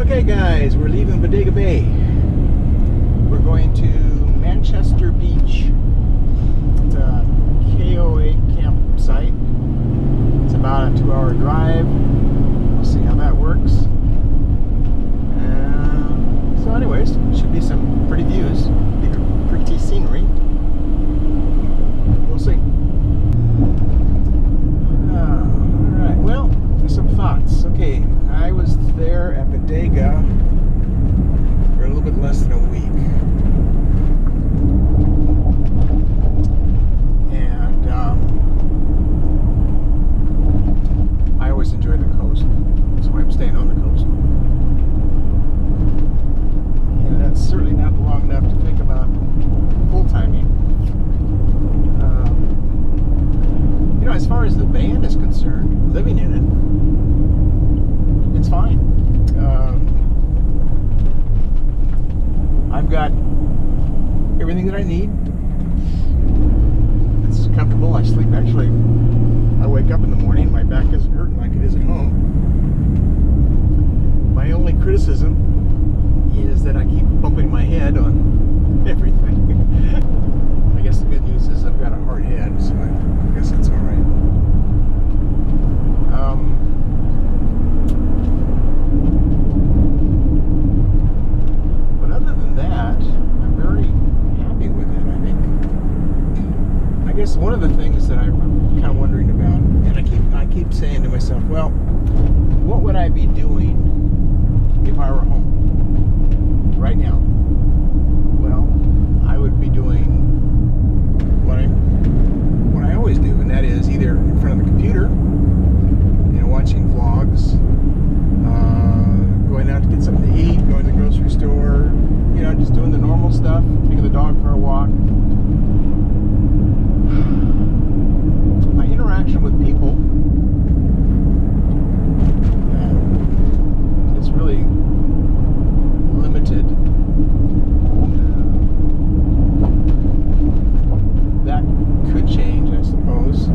Okay guys, we're leaving Bodega Bay. We're going to Manchester Beach. It's a KOA campsite. It's about a 2-hour drive. We'll see how that works. So anyways, should be some pretty views, pretty scenery. We'll see. Alright, well, some thoughts. Okay, I was there at Bodega for a little bit less than a week. And I always enjoy the coast. That's why I'm staying on the coast. And that's certainly not long enough to think about full-timing. You know, as far as the band is concerned, living in it, it's fine. I've got everything that I need. It's comfortable. I sleep. Actually, I wake up in the morning, my back isn't hurting like it is at home. My only criticism is that I keep bumping my head on everything. I guess the good news is I've got a hard head, so I guess that's all right. But other than that, I'm very happy with it. I guess one of the things that I'm kind of wondering about, and I keep saying to myself, well, what would I be doing if I were home right now? Well, I would be doing what I always do, and that is either in front of the computer, you know, watching vlogs, going out to get something to eat, going to the grocery store, you know, just doing the normal stuff, taking the dog for a walk. My interaction with people is really limited. That could change, I suppose.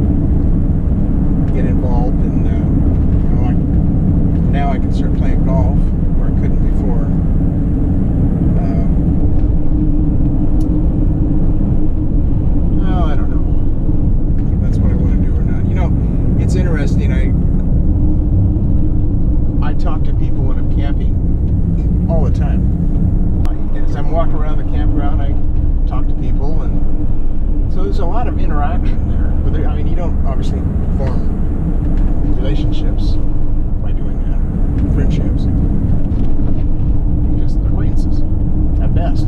Get involved in, you know, like now I can start playing golf where I couldn't before. Oh, I don't know if that's what I want to do or not. You know, it's interesting. I talk to people when I'm camping all the time. As I'm walking around the campground, I talk to people, and so there's a lot of interaction there. But I mean, you don't obviously form relationships by doing that, friendships, just acquaintances at best.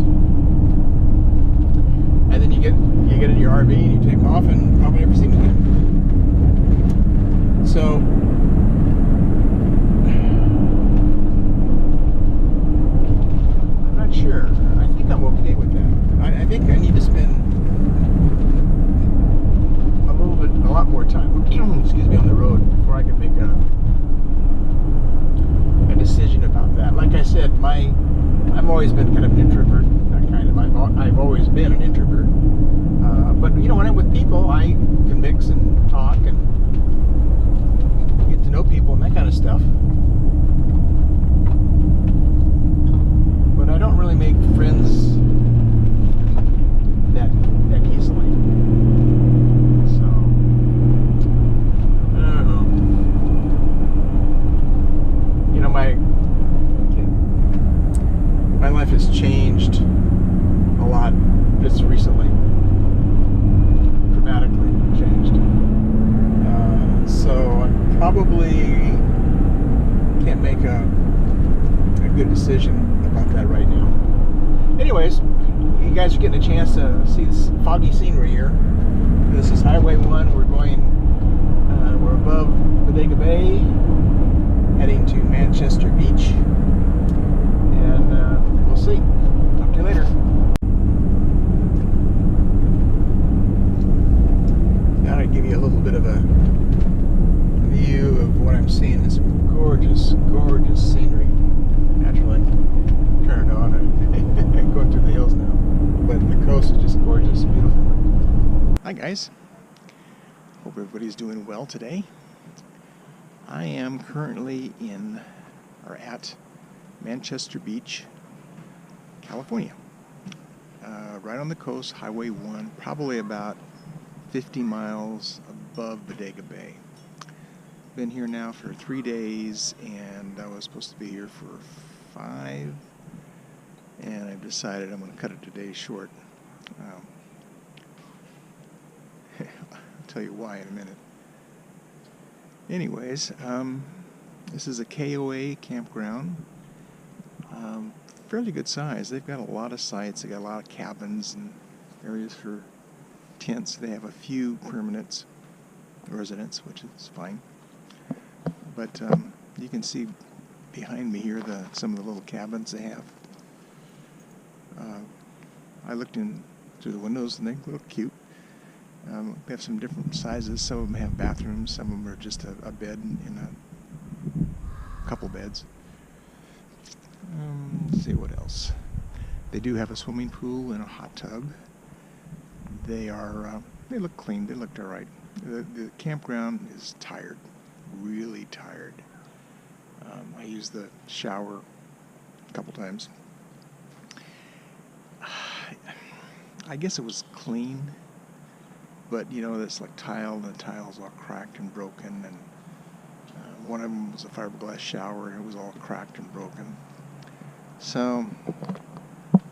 And then you get in your RV and you take off and probably never see them again. So I'm not sure. I think I'm okay with that. I think I need to spend a lot more time, excuse me, on the road before I can make a decision about that. Like I said, I've always been kind of an introvert. I've always been an introvert. But you know, when I'm with people, I can mix and talk and get to know people and that kind of stuff. But I don't really make friends that easily. So I don't know. You know, my life has changed a lot just recently. Dramatically changed. So I probably can't make a good decision about that right now. Anyways, you guys are getting a chance to see this foggy scenery here. This is Highway 1. We're above Bodega Bay, heading to Manchester Beach, and we'll see. Talk to you later. Now to give you a little bit of a view of what I'm seeing. This gorgeous, gorgeous scenery. Naturally, turn it on and going through the hills now. But the coast is just gorgeous, beautiful. Hi guys. Hope everybody's doing well today. I am currently at Manchester Beach, California. Right on the coast, Highway 1, probably about 50 miles above Bodega Bay. Been here now for 3 days, and I was supposed to be here for 5, and I've decided I'm going to cut it today short. I'll tell you why in a minute. Anyways, this is a KOA campground. Fairly good size. They've got a lot of sites. They got a lot of cabins and areas for tents. They have a few permanent residents, which is fine. But you can see behind me here some of the little cabins they have. I looked in through the windows and they look cute. They have some different sizes. Some of them have bathrooms. Some of them are just a bed and a couple beds. Let's see what else. They do have a swimming pool and a hot tub. They look clean. They looked all right. The campground is tired, really tired. I used the shower a couple times. I guess it was clean, but you know, it's like tile, and the tile's all cracked and broken, and one of them was a fiberglass shower, and it was all cracked and broken. So,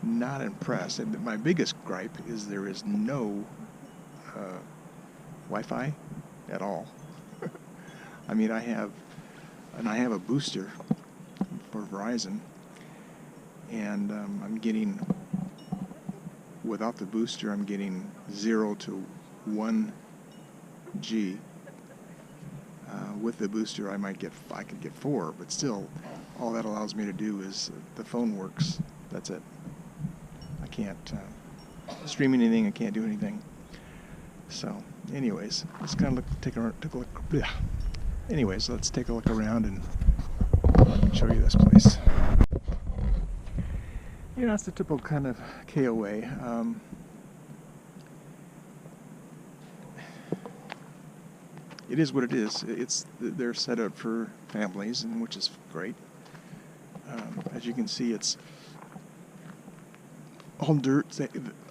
not impressed. And my biggest gripe is there is no Wi-Fi at all. I mean, I have a booster for Verizon, and I'm getting, without the booster, I'm getting 0 to 1 G. With the booster, I could get 4, but still, all that allows me to do is the phone works. That's it. I can't stream anything. I can't do anything. So, anyways, let's kind of take a look. Yeah. Anyways, let's take a look around and I can show you this place. You know, it's the typical kind of KOA. It is what it is. They're set up for families, and which is great. As you can see, it's all dirt.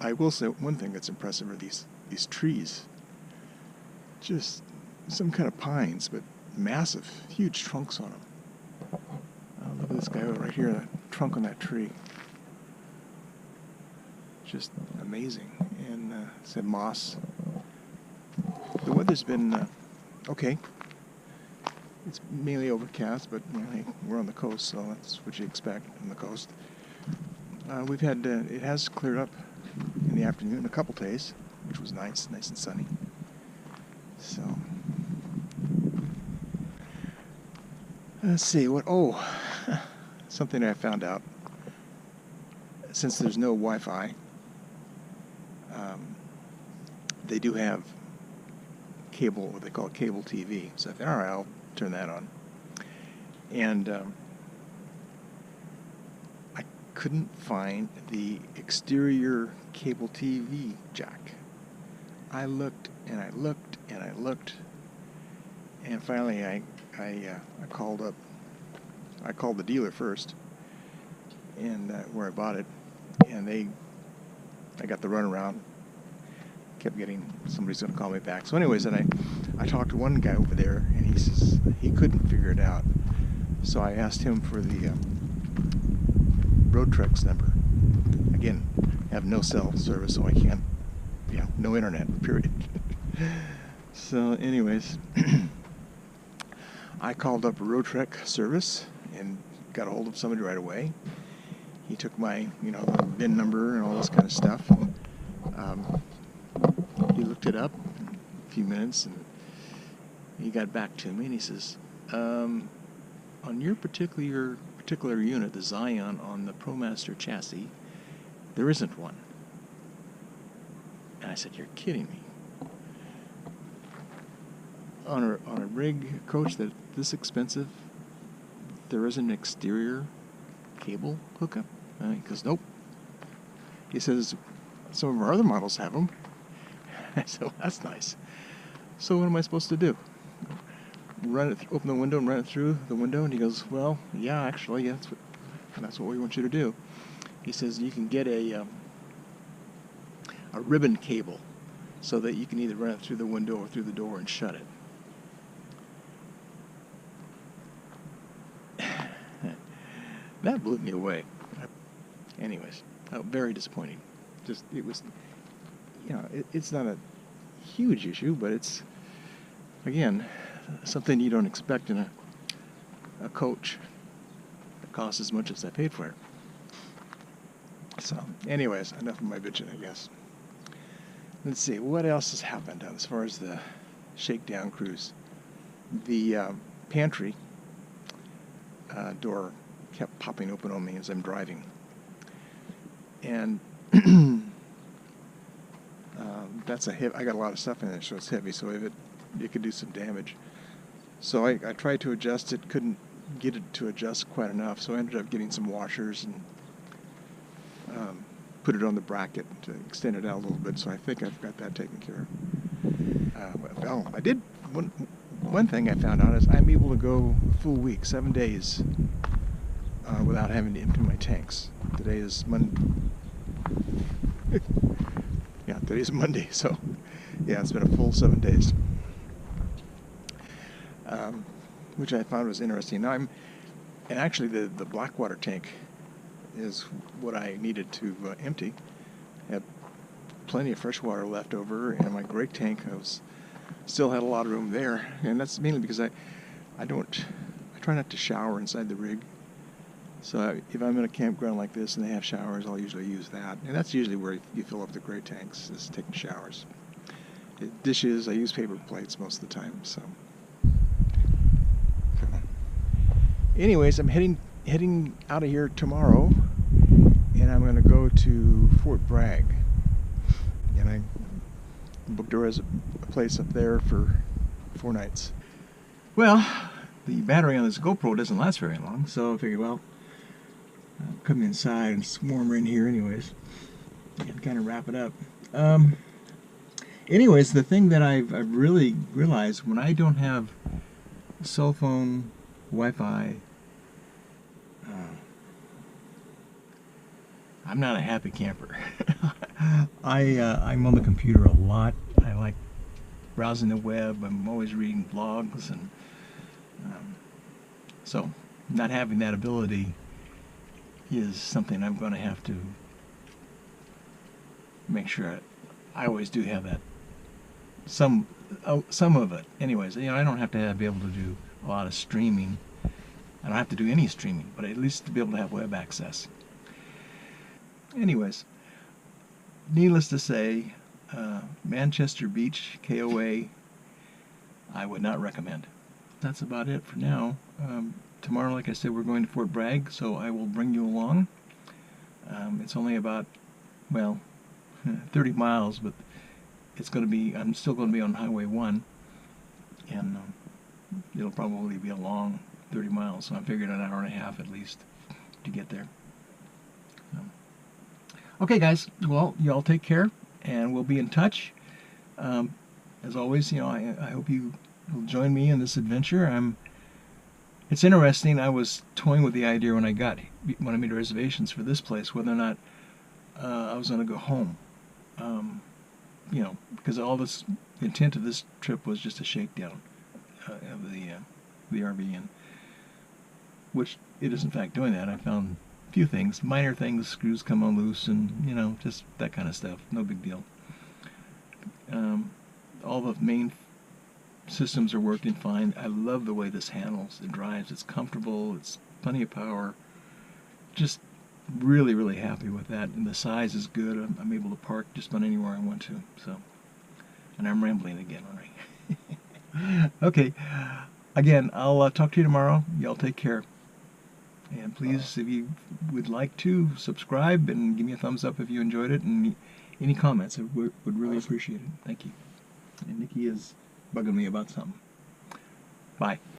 I will say one thing that's impressive are these trees. Just some kind of pines, but massive, huge trunks on them. Look at this guy right here, that trunk on that tree. Just amazing. And it's moss. The weather's been okay. It's mainly overcast, but you know, hey, we're on the coast, so that's what you expect on the coast. We've had it has cleared up in the afternoon a couple days, which was nice and sunny. So let's see what. Oh, something I found out. Since there's no Wi-Fi, they do have cable, what they call cable TV. So I thought, all right, I'll turn that on. And I couldn't find the exterior cable TV jack. I looked and I looked and I looked, and finally I called the dealer first, and where I bought it, and I got the runaround. Kept getting somebody's going to call me back. So anyways, then I talked to one guy over there, and he says he couldn't figure it out. So I asked him for the Roadtrex number. Again, I have no cell service, so I can't, no internet, period. So anyways, I called up a Roadtrex service and got a hold of somebody right away. He took my, the VIN number and all this kind of stuff. He looked it up in a few minutes, and he got back to me, and he says, on your particular unit, the Zion on the ProMaster chassis, there isn't one. And I said, you're kidding me. On a rig coach that's this expensive, there isn't an exterior cable hookup? He goes, nope. He says, some of our other models have them. I said, well, that's nice. So what am I supposed to do? Open the window and run it through the window? And he goes, well, yeah, actually, that's what and that's what we want you to do. He says you can get a ribbon cable so that you can either run it through the window or through the door and shut it. That blew me away. Anyways, very disappointing. It was, it's not a huge issue, but it's, again, something you don't expect in a coach that costs as much as I paid for it. So, anyways, enough of my bitching, I guess. Let's see, what else has happened as far as the shakedown cruise? The pantry door kept popping open on me as I'm driving. And that's I got a lot of stuff in there, so it's heavy, so it could do some damage. So I tried to adjust it, couldn't get it to adjust quite enough, so I ended up getting some washers and put it on the bracket to extend it out a little bit, so I think I've got that taken care of. I did, one thing I found out is I'm able to go a full week, 7 days, without having to empty my tanks. Today is Monday. Yeah, today's Monday, so yeah, it's been a full 7 days. Which I found was interesting. Now and actually the Blackwater tank is what I needed to empty. I had plenty of fresh water left over, and my Greg tank still had a lot of room there, and that's mainly because I try not to shower inside the rig. So if I'm in a campground like this and they have showers, I'll usually use that, and that's usually where you fill up the Greg tanks, is taking showers. Dishes, I use paper plates most of the time. So anyways, I'm heading out of here tomorrow, and I'm going to go to Fort Bragg, and I booked her as a place up there for 4 nights. Well, the battery on this GoPro doesn't last very long, so I figured, well, I'll come inside and it's warmer in here anyways, and kind of wrap it up. Anyways, the thing that I've really realized, when I don't have cell phone, Wi-Fi, I'm not a happy camper. I'm on the computer a lot. I like browsing the web. I'm always reading blogs, and so not having that ability is something I'm going to have to make sure I always do have that. Some of it, anyways. I don't have to be able to do a lot of streaming. I don't have to do any streaming, but at least to be able to have web access. Anyways, needless to say, Manchester Beach KOA, I would not recommend. That's about it for now. Tomorrow, like I said, we're going to Fort Bragg, so I will bring you along. It's only about, 30 miles, but I'm still going to be on Highway 1, and it'll probably be a long 30 miles, so I figured an hour and a half at least to get there. Okay, guys, well, y'all take care, and we'll be in touch. As always, I hope you will join me in this adventure. It's interesting. I was toying with the idea when I made reservations for this place, whether or not I was going to go home. Because the intent of this trip was just a shakedown of the RV, and which it is in fact doing that. I found a few things, minor things, screws come on loose, and just that kind of stuff. No big deal. All the main systems are working fine. I love the way this handles and drives. It's comfortable. It's plenty of power. Just really, really happy with that. And the size is good. I'm able to park just about anywhere I want to. So, and I'm rambling again, alright. Okay. Again, I'll talk to you tomorrow. Y'all take care. And please, if you would like to, subscribe and give me a thumbs up if you enjoyed it, and any comments, I would really appreciate it. Thank you. And Nikki is bugging me about something. Bye.